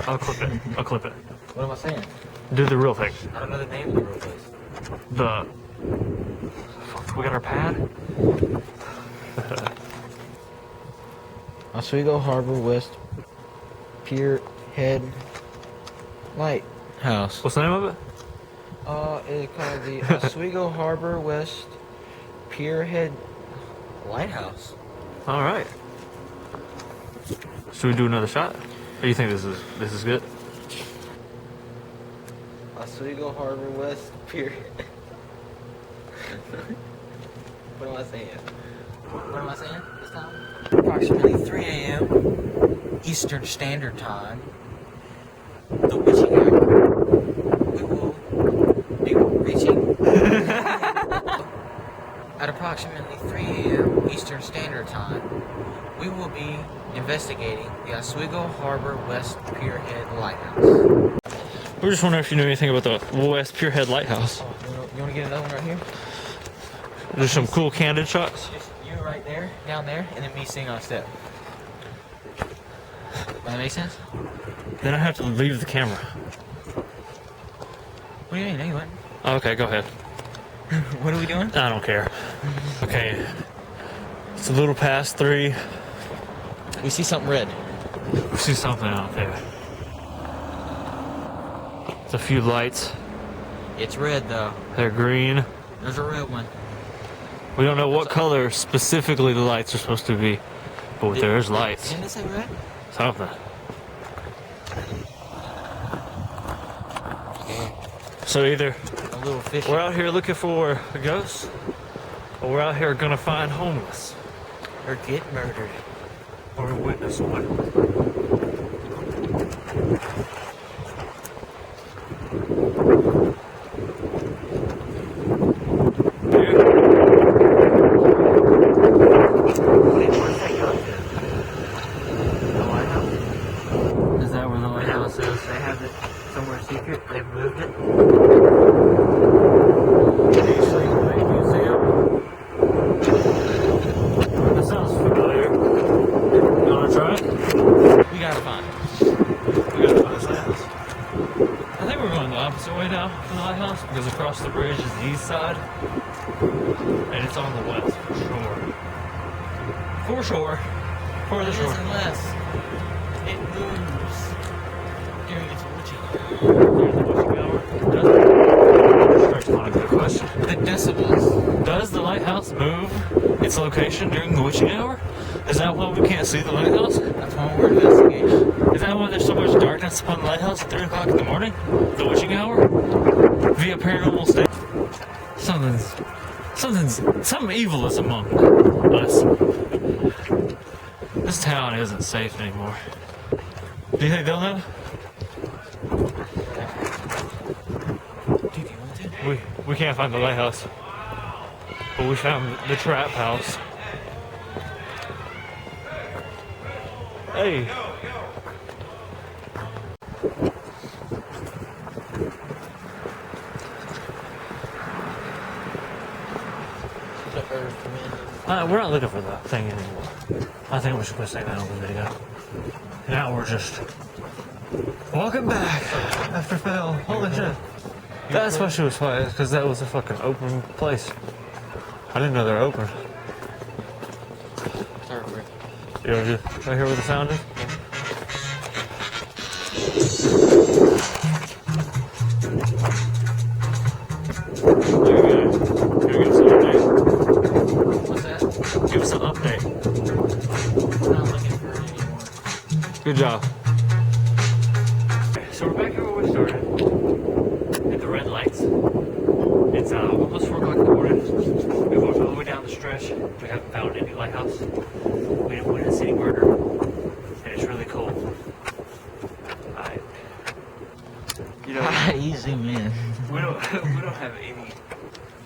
I'll clip it. I'll clip it. What am I saying? Do the real thing. I don't know the name of the real place. The... Fuck, we got our pad? Oswego Harbor West Pier Head Lighthouse. What's the name of it? It's called the Oswego Harbor West Pier Head Lighthouse. Alright. Should we do another shot? Or do you think this is good? Oswego Harbor West Pier. What am I saying? What am I saying this time? Approximately 3 a.m. Eastern Standard Time. The witching hour. We will be reaching at approximately 3 a.m. Eastern Standard Time. We will be investigating the Oswego Harbor West Pierhead Lighthouse. We're just wondering if you knew anything about the West Pierhead Lighthouse. Oh, you want to get another one right here? There's some cool candid shots. Just you right there, down there, and then me sitting on a step. Does that make sense? Then I have to leave the camera. What do you mean? No, you wouldn't. Okay, go ahead. What are we doing? I don't care. Okay. It's a little past 3. We see something red. We see something out there. It's a few lights. It's red, though. They're green. There's a red one. We don't know what color specifically the lights are supposed to be, but there's lights. Didn't it say red? Something. So either A little fish. we're out here looking for a ghost, or we're out here gonna find homeless, Or get murdered. or witness one. Is that where the lighthouse is? They have it somewhere secret. They've moved it. That sounds familiar. You wanna try it? We gotta find it. We gotta find this lighthouse. I think we're going the opposite way now from the lighthouse because across the bridge is the east side and it's on the west shore. For sure. For the It shore. is unless it moves during its witching. During the witching hour? That's a good question. The decibels. Does the lighthouse move its location during the witching hour? Is that why we can't see the lighthouse? That's one word investigation. Is that why there's so much darkness upon the lighthouse at 3 o'clock in the morning? The witching hour? Via paranormal state? Something evil is among us. This town isn't safe anymore. Do you think they'll know? Do you want to? We can't find the lighthouse. But we found the trap house. Hey. The earth, We're not looking for that thing anymore. I think we should put that on the video. Now we're just walking back after fail. Holy shit. That's why she was fighting, because that was a fucking open place. I didn't know they were open. You know, just right here where the sound is? What's that? Give us an update. I'm not looking for it anymore. Good job. So we're back here where we started. At the red lights. It's almost 4 o'clock in the morning. We walked all the way down the stretch. We haven't found any lighthouse. We didn't see any murder. And it's really cold. You know, You zoom in. we don't have any